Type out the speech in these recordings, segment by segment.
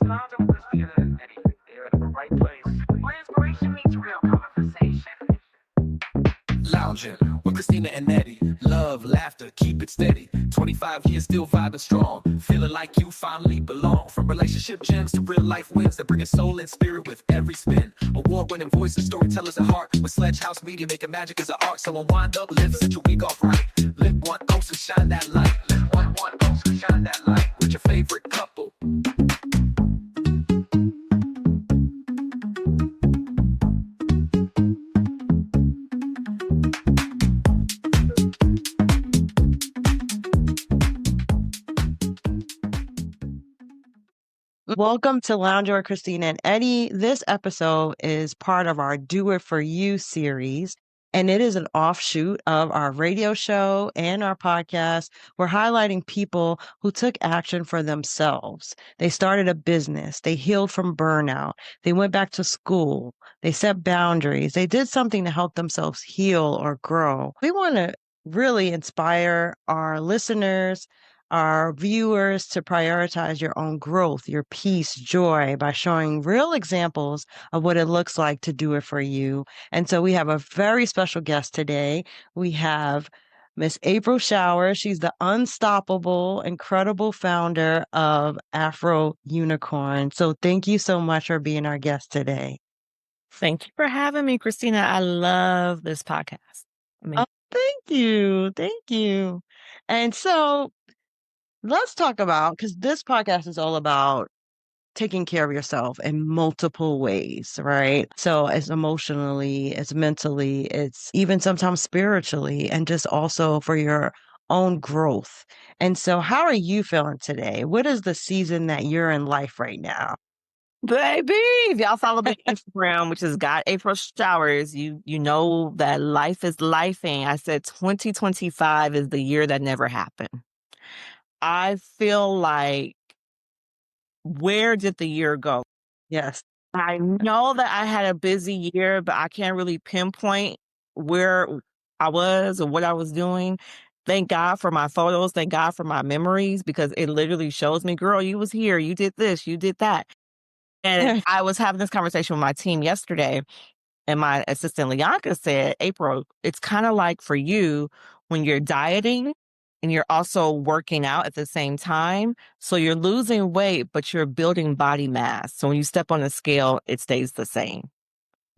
Founder of Christina Eddie, they're in the right place. Where inspiration meets real conversation. Lounging with Christina and Eddie. Love, laughter, keep it steady. 25 years still vibing strong. Feeling like you finally belong. From relationship gems to real life wins that bring a soul and spirit with every spin. Award-winning voices, storytellers at heart. With Sledge House Media, making magic is an art. So unwind up, live, set your week off right. Live one ounce and shine that light. Live one ounce and shine that light. With your favorite couple. Welcome to Lounger with Christina and Eddie. This episode is part of our Do It For You series, and it is an offshoot of our radio show and our podcast. We're highlighting people who took action for themselves. They started a business. They healed from burnout. They went back to school. They set boundaries. They did something to help themselves heal or grow. We want to really inspire our listeners, our viewers, to prioritize your own growth, your peace, joy by showing real examples of what it looks like to do it for you. And so we have a very special guest today. We have Miss April Shower. She's the unstoppable, incredible founder of Afro Unicorn. So thank you so much for being our guest today. Thank you for having me, Christina. I love this podcast. Oh, thank you. Thank you. And so let's talk about, because this podcast is all about taking care of yourself in multiple ways, right? So it's emotionally, it's mentally, it's even sometimes spiritually, and just also for your own growth. And so how are you feeling today? What is the season that you're in life right now? Baby, if y'all follow me on Instagram, which is God April Showers, you know that life is lifing. I said 2025 is the year that never happened. I feel like, where did the year go? Yes. I know that I had a busy year, but I can't really pinpoint where I was or what I was doing. Thank God for my photos. Thank God for my memories, because it literally shows me, girl, you was here. You did this. You did that. And I was having this conversation with my team yesterday, and my assistant Leonka said, April, it's kind of like for you when you're dieting and you're also working out at the same time. So you're losing weight, but you're building body mass. So when you step on the scale, it stays the same.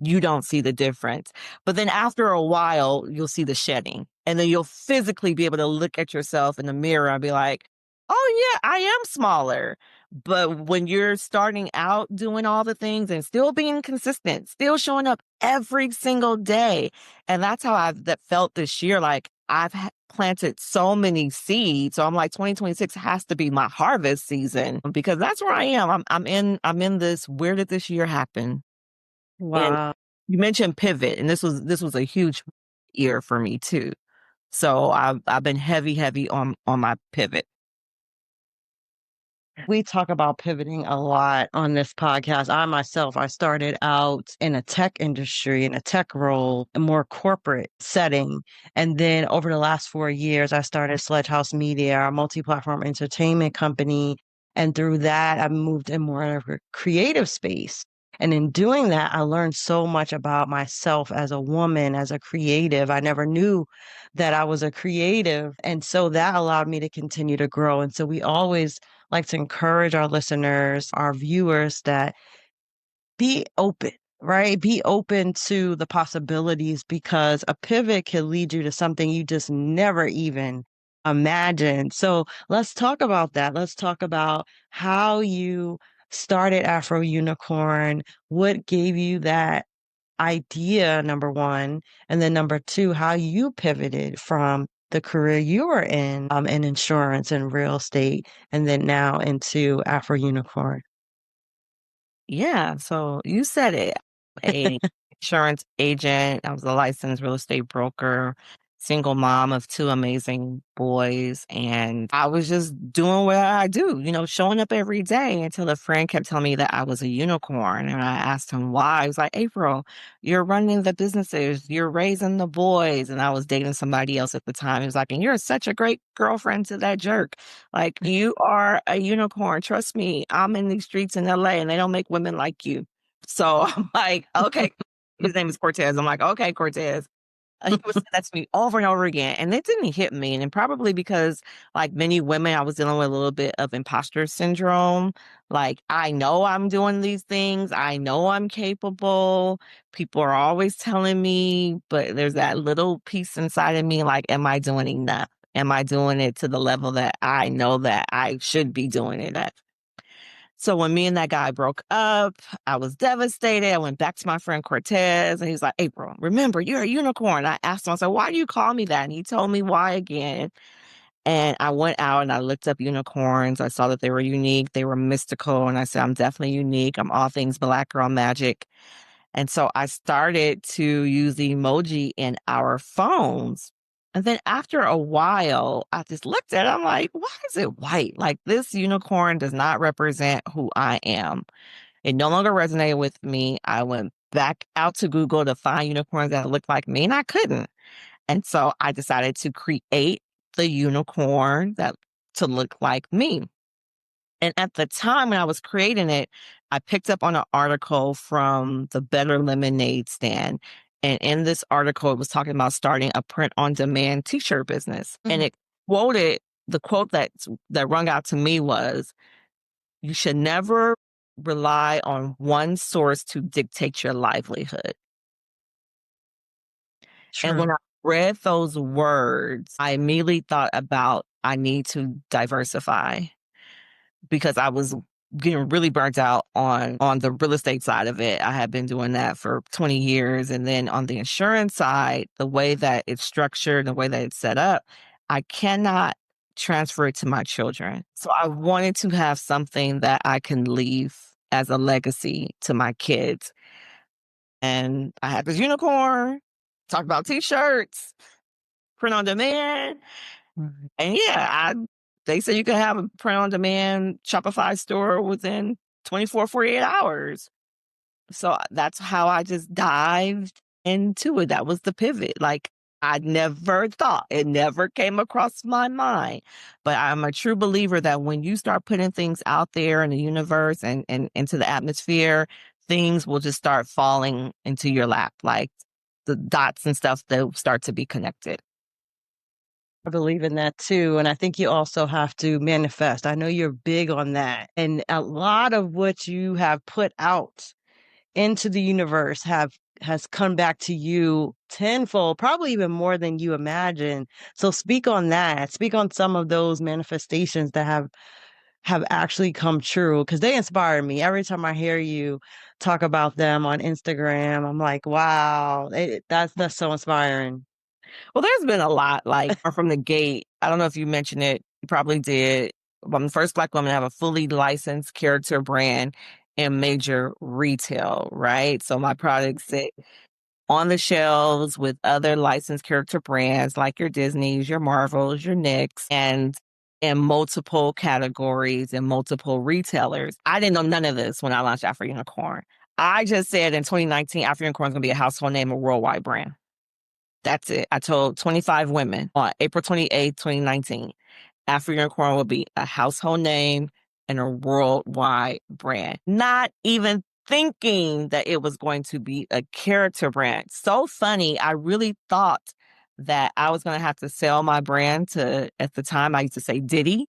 You don't see the difference. But then after a while, you'll see the shedding. And then you'll physically be able to look at yourself in the mirror and be like, oh yeah, I am smaller. But when you're starting out doing all the things and still being consistent, still showing up every single day. And that's how I've felt this year. Like I've planted so many seeds. So I'm like, 2026 has to be my harvest season, because that's where I am. I'm in this, where did this year happen? Wow. And you mentioned pivot, and this was a huge year for me too. So I've been heavy on my pivot. We talk about pivoting a lot on this podcast. I started out in a tech industry, in a tech role, a more corporate setting. And then over the last 4 years, I started Sledge House Media, our multi-platform entertainment company. And through that, I moved in more of a creative space. And in doing that, I learned so much about myself as a woman, as a creative. I never knew that I was a creative. And so that allowed me to continue to grow. And so we always like to encourage our listeners, our viewers, that be open, right? Be open to the possibilities, because a pivot can lead you to something you just never even imagined. So let's talk about that. Let's talk about how you started Afro Unicorn. What gave you that idea, number one, and then number two, how you pivoted from the career you were in insurance and real estate, and then now into Afro Unicorn. Yeah, so you said it. A insurance agent. I was a licensed real estate broker. single mom of two amazing boys. And I was just doing what I do, showing up every day until a friend kept telling me that I was a unicorn. And I asked him why. He was like, April, you're running the businesses, you're raising the boys. And I was dating somebody else at the time. He was like, and you're such a great girlfriend to that jerk. Like, you are a unicorn. Trust me, I'm in these streets in LA and they don't make women like you. So I'm like, okay. His name is Cortez. I'm like, okay, Cortez. He would say that to me over and over again, and it didn't hit me, and probably because, like many women, I was dealing with a little bit of imposter syndrome. Like, I know I'm doing these things. I know I'm capable. People are always telling me, but there's that little piece inside of me, like, am I doing enough? Am I doing it to the level that I know that I should be doing it at? So when me and that guy broke up, I was devastated. I went back to my friend Cortez and he's like, April, remember, you're a unicorn. I asked him, I said, why do you call me that? And he told me why again. And I went out and I looked up unicorns. I saw that they were unique, they were mystical. And I said, I'm definitely unique. I'm all things Black girl magic. And so I started to use the emoji in our phones. And then after a while, I just looked at it. I'm like, why is it white? Like, this unicorn does not represent who I am. It no longer resonated with me. I went back out to Google to find unicorns that looked like me, and I couldn't. And so I decided to create the unicorn that to look like me. And at the time when I was creating it, I picked up on an article from the Better Lemonade stand. And in this article, it was talking about starting a print on demand t-shirt business. And it quoted the quote that rung out to me was, you should never rely on one source to dictate your livelihood. And when True. I read those words, I immediately thought about, I need to diversify, because I was getting really burnt out on the real estate side of it. I had been doing that for 20 years. And then on the insurance side, the way that it's structured, the way that it's set up, I cannot transfer it to my children. So I wanted to have something that I can leave as a legacy to my kids. And I had this unicorn, talk about t-shirts, print on demand. And yeah, they say you can have a print on demand Shopify store within 24, 48 hours. So that's how I just dived into it. That was the pivot. Like, I never thought, it never came across my mind. But I'm a true believer that when you start putting things out there in the universe and into the atmosphere, things will just start falling into your lap. Like, the dots and stuff, they'll start to be connected. I believe in that too. And I think you also have to manifest. I know you're big on that. And a lot of what you have put out into the universe has come back to you tenfold, probably even more than you imagine. So speak on that. Speak on some of those manifestations that have actually come true, because they inspire me. Every time I hear you talk about them on Instagram, I'm like, wow, that's so inspiring. Well, there's been a lot, like, from the gate. I don't know if you mentioned it. You probably did. I'm the first Black woman to have a fully licensed character brand in major retail, right? So my products sit on the shelves with other licensed character brands like your Disneys, your Marvels, your Nicks, and in multiple categories and multiple retailers. I didn't know none of this when I launched Afro Unicorn. I just said in 2019, Afro Unicorn is going to be a household name, a worldwide brand. That's it. I told 25 women on April 28th, 2019, Afro Unicorn will be a household name and a worldwide brand. Not even thinking that it was going to be a character brand. So funny. I really thought that I was going to have to sell my brand to, at the time, I used to say Diddy.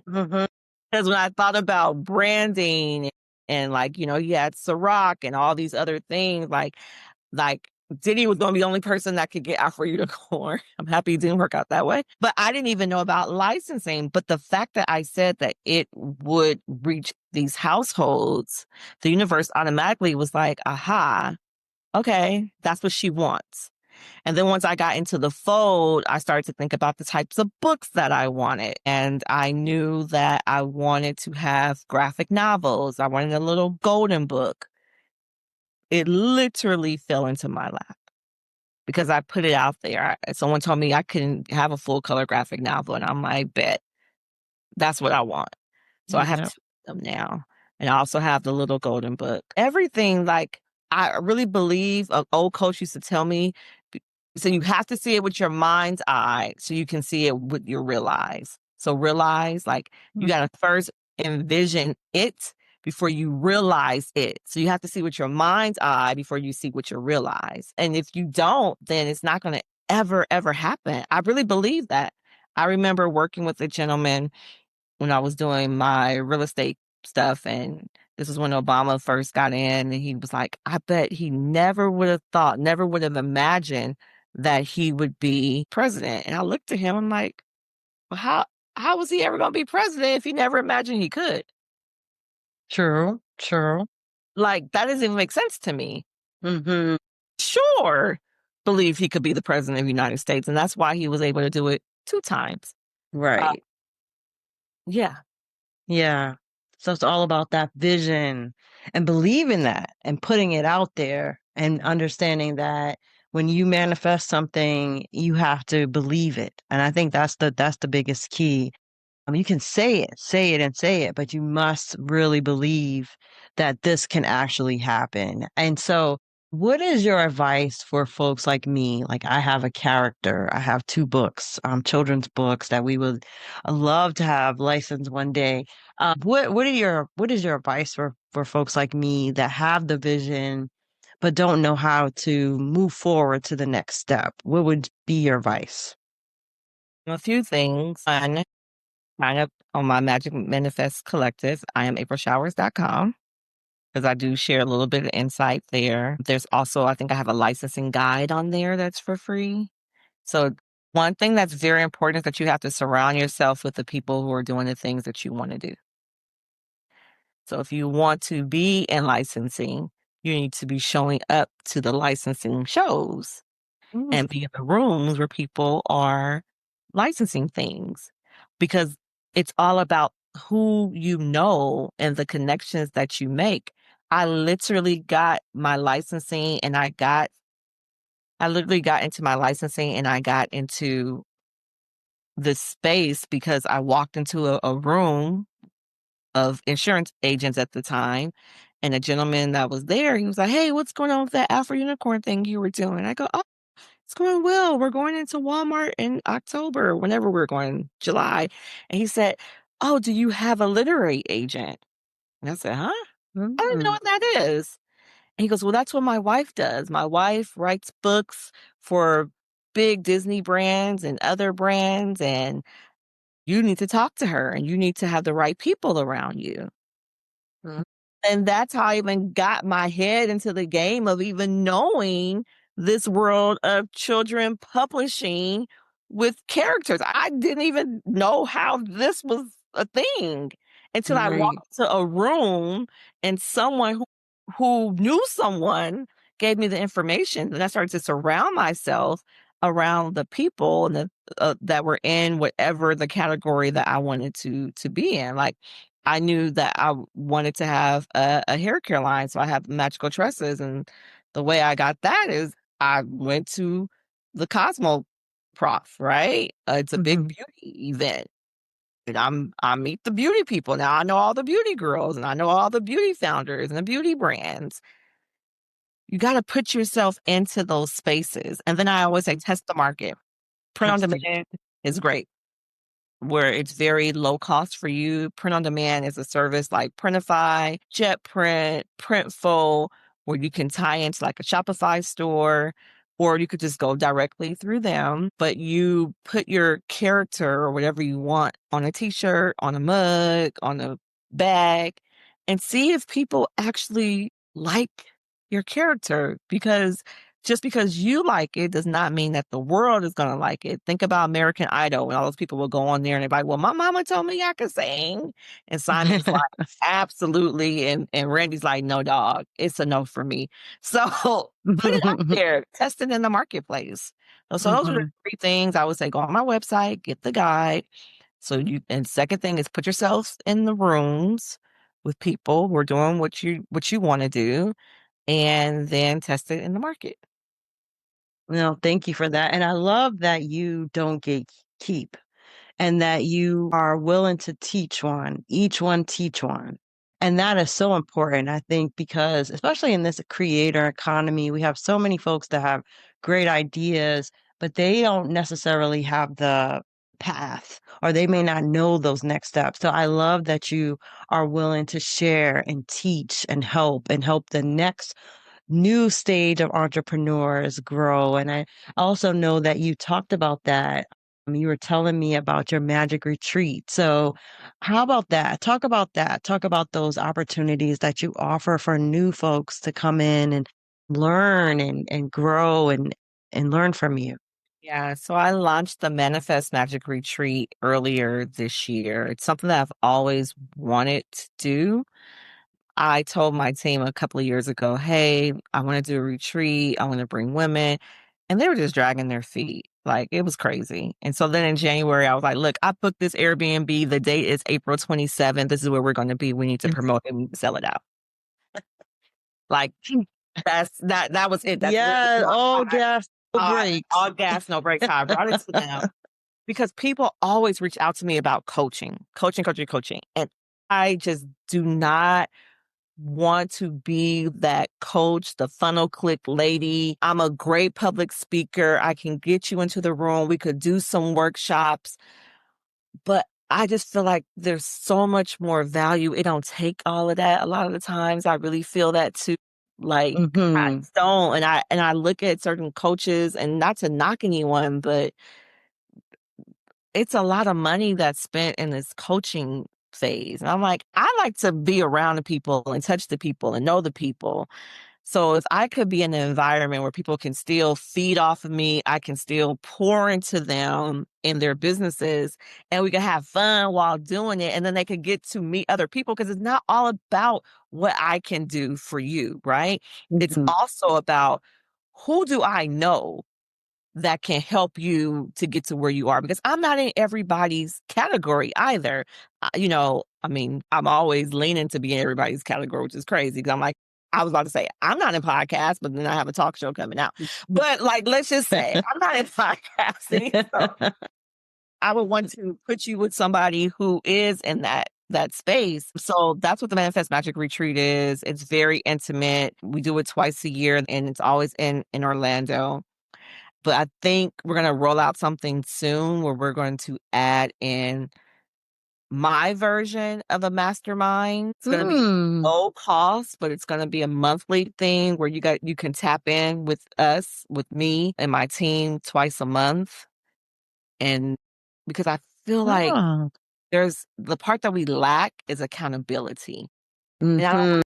Mhm. Because when I thought about branding and, like, you had Ciroc and all these other things, like Diddy was going to be the only person that could get Afro Unicorn. I'm happy it didn't work out that way. But I didn't even know about licensing. But the fact that I said that it would reach these households, the universe automatically was like, aha, okay, that's what she wants. And then once I got into the fold, I started to think about the types of books that I wanted. And I knew that I wanted to have graphic novels. I wanted a little golden book. It literally fell into my lap. because I put it out there. Someone told me I couldn't have a full color graphic novel, and I'm like, bet that's what I want. So I have Yep. two of them now. And I also have the little golden book. Everything, like, I really believe an old coach used to tell me, so you have to see it with your mind's eye so you can see it with your real eyes. So realize, like, you got to first envision it before you realize it. So you have to see with your mind's eye before you see with your real eyes. And if you don't, then it's not going to ever happen. I really believe that. I remember working with a gentleman when I was doing my real estate stuff, and this was when Obama first got in, and he was like, I bet he never would have thought, never would have imagined that he would be president. And I looked at him, I'm like, well, how was he ever going to be president if he never imagined he could? True. True. Like, that doesn't even make sense to me. Hmm. Sure, believe he could be the president of the United States, and that's why he was able to do it 2 times. Uh, Right. yeah. Yeah. So it's all about that vision and believing that and putting it out there and understanding that when you manifest something, you have to believe it. And I think that's the biggest key. You can say it and say it, but you must really believe that this can actually happen. And so, what is your advice for folks like me? Like, I have a character, I have 2 books, children's books that we would love to have licensed one day. What is your advice for folks like me that have the vision but don't know how to move forward to the next step? What would be your advice? A few things. One, sign up on my Magic Manifest Collective. I am aprilshowers.com because I do share a little bit of insight there. There's also, I think I have a licensing guide on there that's for free. So one thing that's very important is that you have to surround yourself with the people who are doing the things that you want to do. So if you want to be in licensing, you need to be showing up to the licensing shows Mm. and be in the rooms where people are licensing things, because it's all about who you know and the connections that you make. I literally got my licensing and I literally got into my licensing and I got into this space because I walked into a room of insurance agents at the time. And a gentleman that was there, he was like, hey, what's going on with that Afro unicorn thing you were doing? I go, oh, it's going well. We're going into Walmart in October, whenever we're going, July. And he said, oh, do you have a literary agent? And I said, huh? I don't know Mm. what that is. And he goes, well, that's what my wife does. My wife writes books for big Disney brands and other brands, and you need to talk to her and you need to have the right people around you. Mm. And that's how I even got my head into the game of even knowing this world of children publishing with characters. I didn't even know how this was a thing until I Right. walked to a room and someone who knew someone gave me the information, and I started to surround myself around the people and that were in whatever the category that I wanted to be in. Like, I knew that I wanted to have a hair care line, so I have magical tresses, and the way I got that is I went to the Cosmo Prof, right? It's a big Mhm. beauty event, and I meet the beauty people. Now I know all the beauty girls, and I know all the beauty founders and the beauty brands. You gotta put yourself into those spaces, and then I always say, test the market. Print on Absolutely. demand is great, where it's very low cost for you. Print on demand is a service like Printify, JetPrint, Printful, where you can tie into like a Shopify store, or you could just go directly through them. But you put your character or whatever you want on a t-shirt, on a mug, on a bag, and see if people actually like your character, because just because you like it does not mean that the world is going to like it. Think about American Idol, and all those people will go on there and they're like, well, my mama told me I could sing. And Simon's like, absolutely. And Randy's like, no, dog, it's a no for me. So put it out there, test it in the marketplace. So those are the Mhm. 3 things I would say. Go on my website, get the guide. And second thing is put yourself in the rooms with people who are doing what you want to do, and then test it in the market. No, thank you for that. And I love that you don't keep and that you are willing to teach one, each one teach one. And that is so important, I think, because especially in this creator economy, we have so many folks that have great ideas, but they don't necessarily have the path or they may not know those next steps. So I love that you are willing to share and teach and help the next new stage of entrepreneurs grow. And I also know that you talked about that. You were telling me about your magic retreat. So, how about that? Talk about that. Talk about those opportunities that you offer for new folks to come in and learn and grow and learn from you. Yeah, so I launched the Manifest Magic Retreat earlier this year. It's something that I've always wanted to do. I told my team a couple of years ago, hey, I want to do a retreat. I want to bring women. And they were just dragging their feet. Like it was crazy. And so then in January, I was like, look, I booked this Airbnb. The date is April 27th. This is where we're going to be. We need to promote it and sell it out. Like that was it. That's literally Yeah, all gas, no brakes. all gas, no brakes. How I brought it to them because people always reach out to me about coaching. And I just do not want to be that coach, the funnel click lady. I'm a great public speaker. I can get you into the room. We could do some workshops, but I just feel like there's so much more value. It don't take all of that. A lot of the times I really feel that too. Like I Hmm. don't, and I look at certain coaches and not to knock anyone, but it's a lot of money that's spent in this coaching phase. And I'm like, I like to be around the people and touch the people and know the people. So if I could be in an environment where people can still feed off of me, I can still pour into them in their businesses and we can have fun while doing it. And then they could get to meet other people because it's not all about what I can do for you, right? It's Hmm. also about who do I know that can help you to get to where you are because I'm not in everybody's category either. I mean, I'm always leaning to be in everybody's category, which is crazy because I'm like, I was about to say, I'm not in podcast, but then I have a talk show coming out. But like, let's just say I'm not in podcasting. So I would want to put you with somebody who is in that space. So that's what the Manifest Magic Retreat is. It's very intimate. We do it twice a year and it's always in Orlando. But I think we're gonna roll out something soon where we're going to add in my version of a mastermind. It's gonna be Mm. low cost, but it's gonna be a monthly thing where you can tap in with us, with me and my team twice a month. And because I feel like Oh. there's the part that we lack is accountability. And I don't Hmm.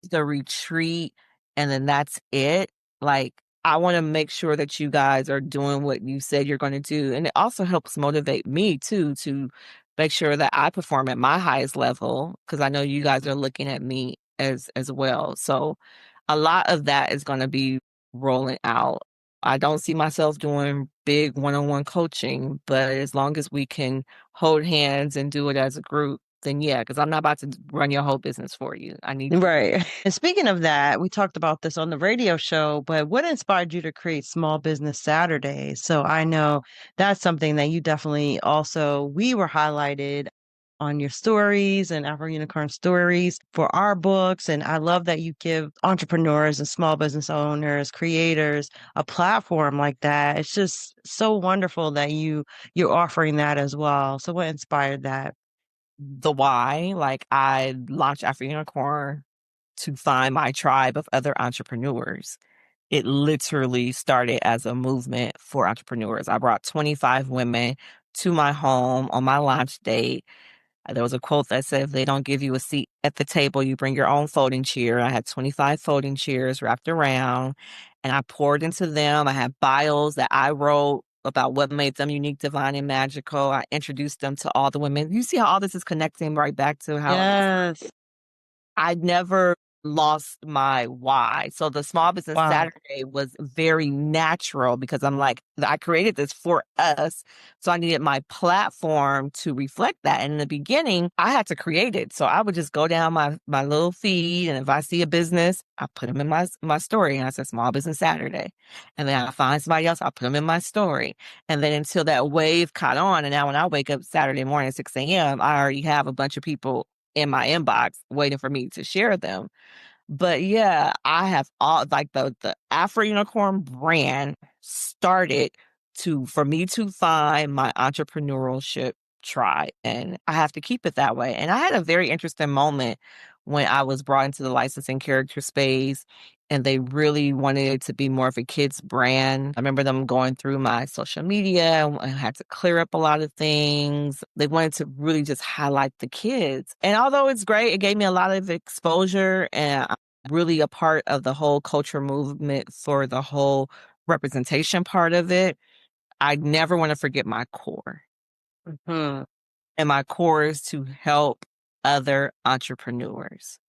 the retreat and then that's it. Like, I want to make sure that you guys are doing what you said you're going to do. And it also helps motivate me too to make sure that I perform at my highest level because I know you guys are looking at me as well. So a lot of that is going to be rolling out. I don't see myself doing big one-on-one coaching, but as long as we can hold hands and do it as a group, then yeah, because I'm not about to run your whole business for you. I need you. Right. And speaking of that, we talked about this on the radio show, but what inspired you to create Small Business Saturdays? So I know that's something that you definitely also, we were highlighted on your stories and Afro Unicorn stories for our books. And I love that you give entrepreneurs and small business owners, creators a platform like that. It's just so wonderful that you're offering that as well. So what inspired that? The why, like I launched Afro Unicorn to find my tribe of other entrepreneurs. It literally started as a movement for entrepreneurs. I brought 25 women to my home on my launch date. There was a quote that said, if they don't give you a seat at the table, you bring your own folding chair. I had 25 folding chairs wrapped around and I poured into them. I had bios that I wrote about what made them unique, divine, and magical. I introduced them to all the women. You see how all this is connecting right back to how Yes. I never lost my why. So the Small Business Wow. Saturday was very natural because I'm like, I created this for us. So I needed my platform to reflect that. And in the beginning, I had to create it. So I would just go down my little feed. And if I see a business, I put them in my story. And I said Small Business Saturday. And then I find somebody else, I put them in my story. And then until that wave caught on. And now when I wake up Saturday morning at 6 a.m., I already have a bunch of people in my inbox waiting for me to share them. But yeah, I have all like the Afro Unicorn brand started for me to find my entrepreneurship tribe. And I have to keep it that way. And I had a very interesting moment when I was brought into the licensing character space and they really wanted it to be more of a kids brand. I remember them going through my social media and I had to clear up a lot of things. They wanted to really just highlight the kids. And although it's great, it gave me a lot of exposure and I'm really a part of the whole culture movement for the whole representation part of it. I never want to forget my core. Hmm. And my core is to help other entrepreneurs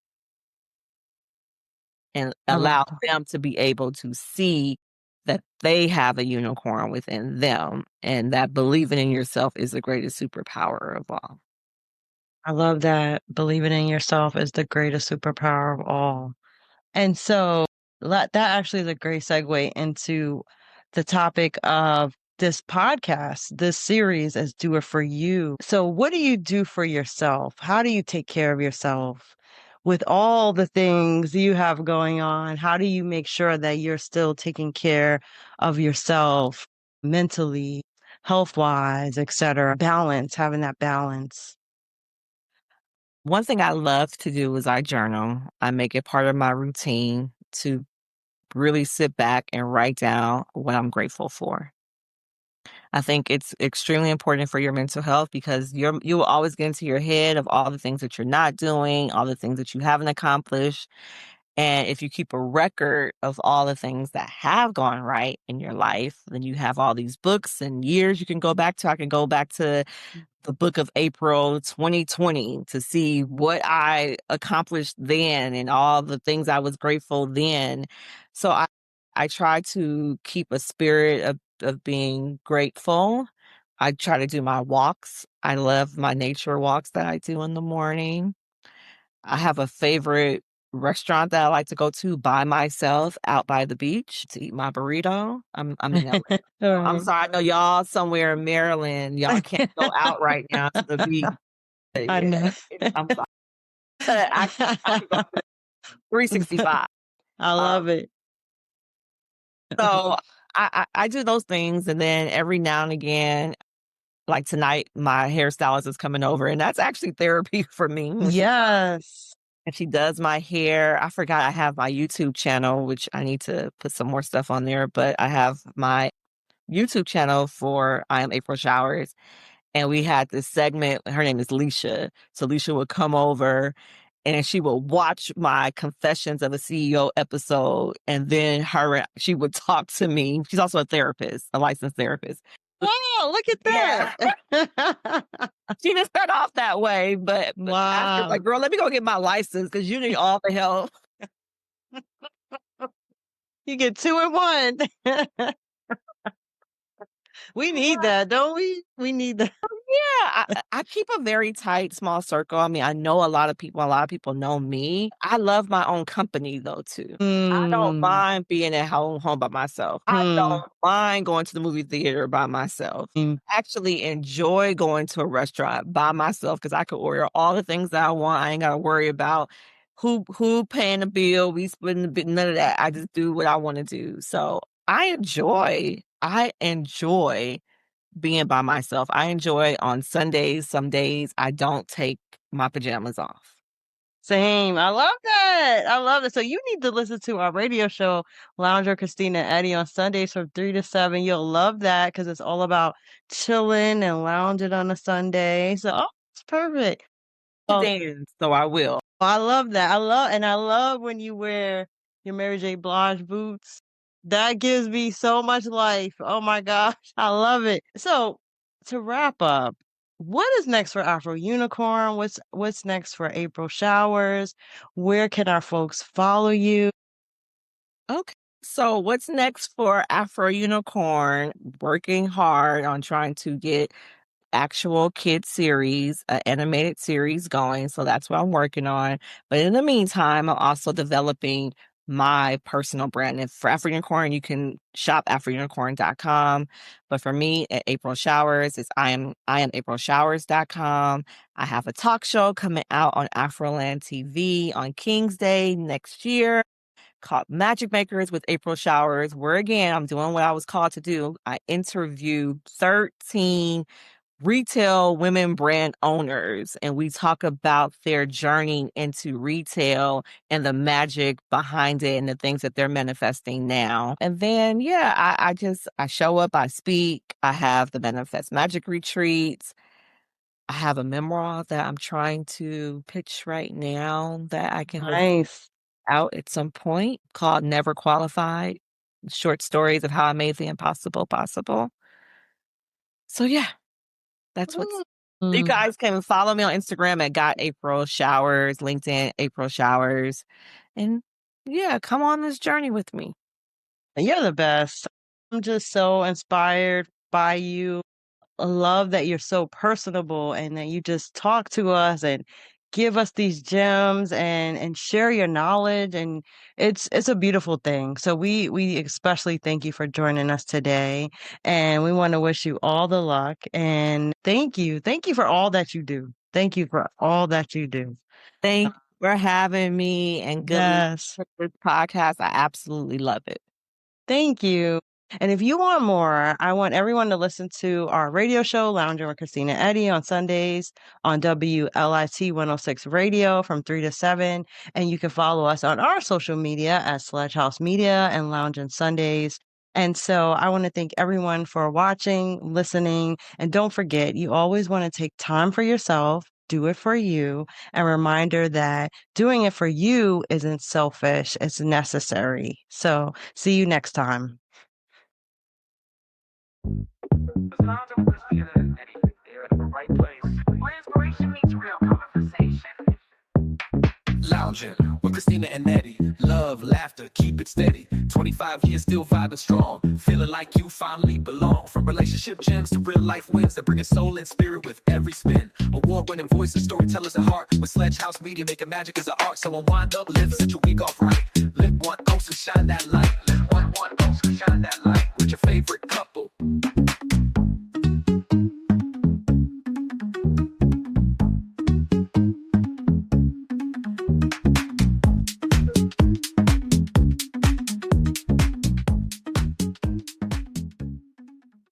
and I love allow that. them to be able to see that they have a unicorn within them and that believing in yourself is the greatest superpower of all. I love that. Believing in yourself is the greatest superpower of all. And so that actually is a great segue into the topic of this podcast. This series is Do It For You. So what do you do for yourself? How do you take care of yourself with all the things you have going on? How do you make sure that you're still taking care of yourself mentally, health-wise, etc.? Balance, having that balance. One thing I love to do is I journal. I make it part of my routine to really sit back and write down what I'm grateful for. I think it's extremely important for your mental health because you will always get into your head of all the things that you're not doing, all the things that you haven't accomplished. And if you keep a record of all the things that have gone right in your life, then you have all these books and years you can go back to. I can go back to the book of April 2020 to see what I accomplished then and all the things I was grateful then. So I try to keep a spirit of being grateful. I try to do my walks. I love my nature walks that I do in the morning. I have a favorite restaurant that I like to go to by myself out by the beach to eat my burrito. I'm in LA. I'm All sorry, I know y'all somewhere in Maryland. Y'all can't go out right now to the beach. But I yeah, know. I'm sorry. I could go 365. I Um, love it. so I do those things, and then every now and again, like tonight, my hairstylist is coming over, and that's actually therapy for me. When Yes. she does my hair, I forgot I have my YouTube channel, which I need to put some more stuff on there, but I have my YouTube channel for I Am April Showers. And we had this segment, her name is Leisha. So Leisha would come over and she would watch my Confessions of a CEO episode. And then she would talk to me. She's also a therapist, a licensed therapist. Oh, look at Yeah. that. She didn't start off that way, but after, Wow. like, girl, let me go get my license because you need all the help. You get two in one. We need that, don't we? We need that. Yeah, I keep a very tight, small circle. I mean, I know a lot of people. A lot of people know me. I love my own company, though, too. I don't Mm, mind being at home by myself. I hmm. don't mind going to the movie theater by myself. Mm. Actually enjoy going to a restaurant by myself because I could order all the things that I want. I ain't got to worry about who paying the bill, we splitting the bill, none of that. I just do what I want to do. So I enjoy being by myself. I enjoy on Sundays, some days I don't take my pajamas off. Same. I love that. I love it. So you need to listen to our radio show, Lounger Christina Eddie, on Sundays from 3 to 7. You'll love that because it's all about chilling and lounging on a Sunday. So, oh, it's perfect. Oh, Dance, so I will. I love that. I love when you wear your Mary J. Blige boots. That gives me so much life. Oh my gosh. I love it. So to wrap up, what is next for Afro Unicorn? What's next for April Showers? Where can our folks follow you? Okay. So what's next for Afro Unicorn? Working hard on trying to get actual kid series, an animated series going. So that's what I'm working on. But in the meantime, I'm also developing my personal brand. And for Afro Unicorn, you can shop afrounicorn.com. But for me at April Showers, it's I am aprilshowers.com. I have a talk show coming out on Afroland TV on King's Day next year called Magic Makers with April Showers, where again, I'm doing what I was called to do. I interview 13 retail women brand owners, and we talk about their journey into retail and the magic behind it and the things that they're manifesting now. And then, yeah, I show up, I speak, I have the Manifest Magic retreats. I have a memoir that I'm trying to pitch right now that I can hope Nice. out at some point called Never Qualified, short stories of how I made the impossible possible. So yeah, that's what's you Mm. guys can follow me on Instagram at Got April Showers, LinkedIn April Showers, and yeah, come on this journey with me. You're the best. I'm just so inspired by you. I love that you're so personable and that you just talk to us and give us these gems and share your knowledge, and it's a beautiful thing. So we especially thank you for joining us today, and we want to wish you all the luck, and thank you. Thank you for all that you do. Thank you for all that you do. Thank you for having me and good luck Yes. with this podcast. I absolutely love it. Thank you. And if you want more, I want everyone to listen to our radio show, Lounging with Christina Eddie, on Sundays on WLIT 106 Radio from 3 to 7. And you can follow us on our social media at Sledge House Media and Lounging Sundays. And so I want to thank everyone for watching, listening. And don't forget, you always want to take time for yourself, do it for you, and reminder that doing it for you isn't selfish, it's necessary. So see you next time. Lounging with Christina Eddie. They're in the right place. Where inspiration meets real conversation. Lounging with Christina and Eddie. Love, laughter, keep it steady. 25 years still vibing strong. Feeling like you finally belong. From relationship gems to real life wins that bring a soul and spirit with every spin. Award-winning voices, storytellers at heart. With Sledge House Media, making magic as an art. So unwind up, live, set your week off right. Live one ounce and shine that light. Live one ounce and